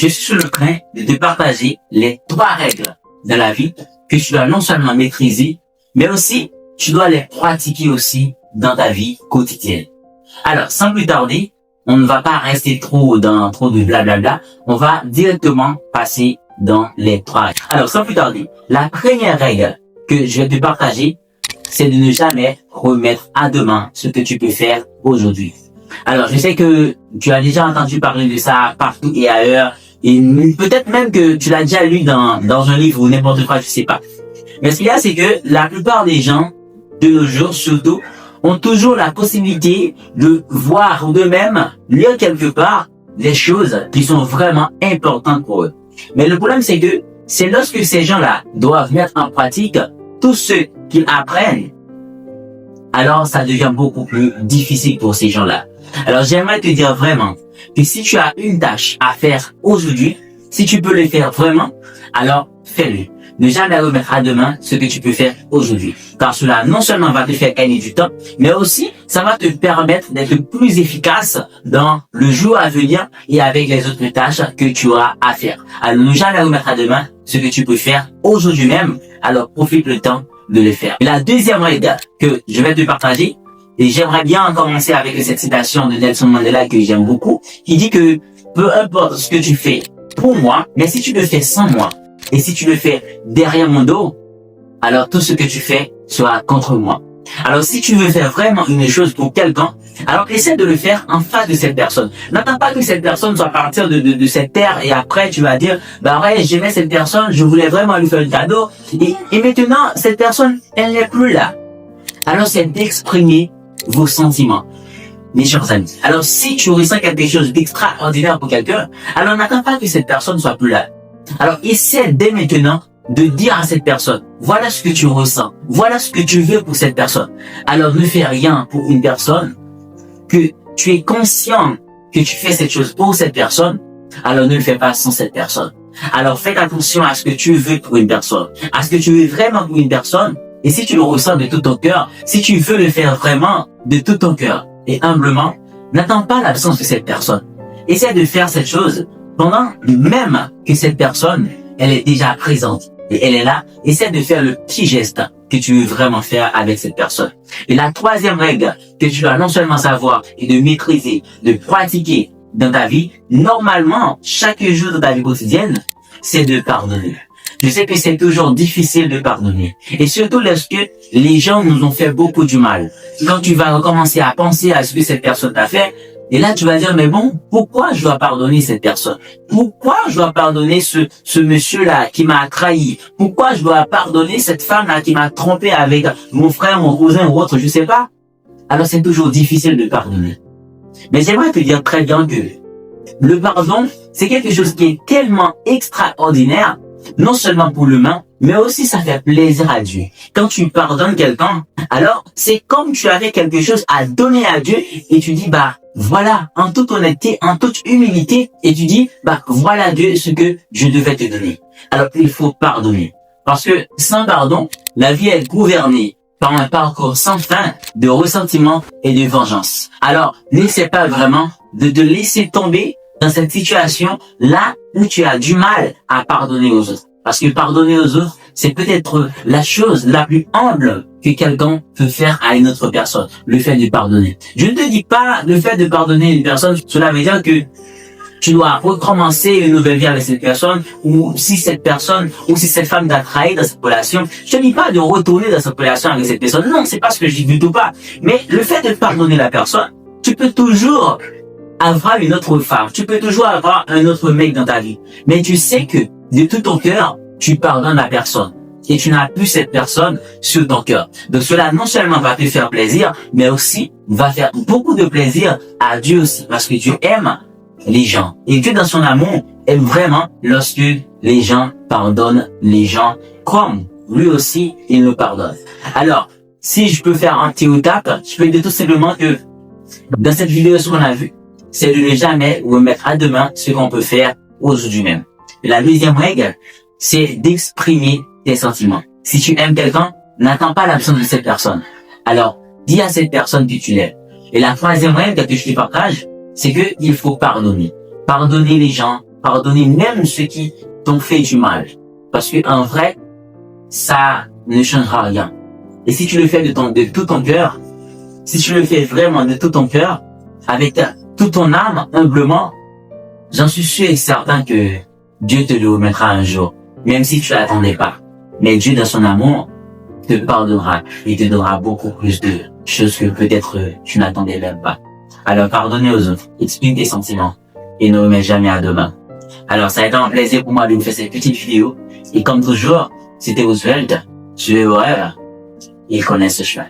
je suis sur le train de te partager les 3 règles de la vie que tu dois non seulement maîtriser, mais aussi tu dois les pratiquer aussi dans ta vie quotidienne. Alors, sans plus tarder, on ne va pas rester trop de blablabla. On va directement passer dans les 3 règles. Alors, sans plus tarder, la première règle que je vais te partager, c'est de ne jamais remettre à demain ce que tu peux faire aujourd'hui. Alors, je sais que tu as déjà entendu parler de ça partout et ailleurs, et peut-être même que tu l'as déjà lu dans un livre ou n'importe quoi, je sais pas. Mais ce qu'il y a, c'est que la plupart des gens, de nos jours surtout, ont toujours la possibilité de voir ou de même lire quelque part des choses qui sont vraiment importantes pour eux. Mais le problème, c'est que c'est lorsque ces gens-là doivent mettre en pratique tout ce qu'ils apprennent, alors ça devient beaucoup plus difficile pour ces gens-là. Alors j'aimerais te dire vraiment que si tu as une tâche à faire aujourd'hui, si tu peux le faire vraiment, alors fais-le. Ne jamais remettre à demain ce que tu peux faire aujourd'hui. Car cela non seulement va te faire gagner du temps, mais aussi ça va te permettre d'être plus efficace dans le jour à venir et avec les autres tâches que tu auras à faire. Alors ne jamais remettre à demain ce que tu peux faire aujourd'hui même, alors profite le temps de le faire. Et la deuxième règle que je vais te partager, et j'aimerais bien commencer avec cette citation de Nelson Mandela que j'aime beaucoup, qui dit que peu importe ce que tu fais pour moi, mais si tu le fais sans moi, et si tu le fais derrière mon dos, alors tout ce que tu fais sera contre moi. Alors si tu veux faire vraiment une chose pour quelqu'un, alors essaie de le faire en face de cette personne. N'attends pas que cette personne soit partir de cette terre et après tu vas dire, bah ouais, j'aimais cette personne, je voulais vraiment lui faire un cadeau. Et maintenant, cette personne, elle n'est plus là. Alors c'est d'exprimer vos sentiments, mes chers amis. Alors si tu ressens quelque chose d'extraordinaire pour quelqu'un, alors n'attends pas que cette personne soit plus là. Alors essaie dès maintenant de dire à cette personne, voilà ce que tu ressens, voilà ce que tu veux pour cette personne. Alors ne fais rien pour une personne que tu es conscient que tu fais cette chose pour cette personne, alors ne le fais pas sans cette personne. Alors fais attention à ce que tu veux pour une personne, à ce que tu veux vraiment pour une personne. Et si tu le ressens de tout ton cœur, si tu veux le faire vraiment de tout ton cœur et humblement, n'attends pas l'absence de cette personne. Essaie de faire cette chose pendant même que cette personne, elle est déjà présente et elle est là. Essaie de faire le petit geste que tu veux vraiment faire avec cette personne. Et la troisième règle que tu dois non seulement savoir et de maîtriser, de pratiquer dans ta vie, normalement, chaque jour de ta vie quotidienne, c'est de pardonner. Je sais que c'est toujours difficile de pardonner. Et surtout lorsque les gens nous ont fait beaucoup du mal. Quand tu vas recommencer à penser à ce que cette personne t'a fait, et là tu vas dire, mais bon, pourquoi je dois pardonner cette personne? Pourquoi je dois pardonner ce monsieur-là qui m'a trahi? Pourquoi je dois pardonner cette femme-là qui m'a trompé avec mon frère, mon cousin ou autre, je sais pas? Alors c'est toujours difficile de pardonner. Mais j'aimerais te dire très bien que le pardon, c'est quelque chose qui est tellement extraordinaire, non seulement pour l'humain, mais aussi ça fait plaisir à Dieu. Quand tu pardonnes quelqu'un, alors c'est comme tu avais quelque chose à donner à Dieu et tu dis, bah voilà, en toute honnêteté, en toute humilité, et tu dis, bah voilà Dieu ce que je devais te donner. Alors il faut pardonner. Parce que sans pardon, la vie est gouvernée par un parcours sans fin de ressentiment et de vengeance. Alors n'essaie pas vraiment de te laisser tomber dans cette situation là où tu as du mal à pardonner aux autres. Parce que pardonner aux autres, c'est peut-être la chose la plus humble que quelqu'un peut faire à une autre personne, le fait de pardonner. Je ne te dis pas le fait de pardonner une personne, cela veut dire que tu dois recommencer une nouvelle vie avec cette personne, ou si cette personne, ou si cette femme t'a trahi dans cette relation, je te dis pas de retourner dans cette relation avec cette personne. Non, c'est pas ce que je dis du tout pas. Mais le fait de pardonner la personne, tu peux toujours avoir une autre femme, tu peux toujours avoir un autre mec dans ta vie. Mais tu sais que de tout ton cœur, tu pardonnes la personne. Et tu n'as plus cette personne sur ton cœur. Donc cela non seulement va te faire plaisir, mais aussi va faire beaucoup de plaisir à Dieu aussi. Parce que Dieu aime les gens. Et Dieu dans son amour aime vraiment lorsque les gens pardonnent les gens comme lui aussi il nous pardonne. Alors, si je peux faire un petit recap, je peux dire tout simplement que dans cette vidéo, ce qu'on a vu, c'est de ne jamais remettre à demain ce qu'on peut faire aujourd'hui même. Et la deuxième règle, c'est d'exprimer tes sentiments. Si tu aimes quelqu'un, n'attends pas l'absence de cette personne. Alors, dis à cette personne que tu l'aimes. Et la troisième règle que je te partage, c'est que il faut pardonner. Pardonner les gens pardonner même ceux qui t'ont fait du mal. Parce que en vrai, ça ne changera rien. Et si tu le fais de tout ton cœur, si tu le fais vraiment de tout ton cœur, avec toute ton âme, humblement, j'en suis sûr et certain que Dieu te le remettra un jour, même si tu l'attendais pas. Mais Dieu, dans son amour, te pardonnera et te donnera beaucoup plus de choses que peut-être tu n'attendais même pas. Alors, pardonnez aux autres, exprime tes sentiments et ne remets jamais à demain. Alors, ça a été un plaisir pour moi de vous faire cette petite vidéo. Et comme toujours, c'était Roosevelt, tu es au rêve, il connaît ce chemin.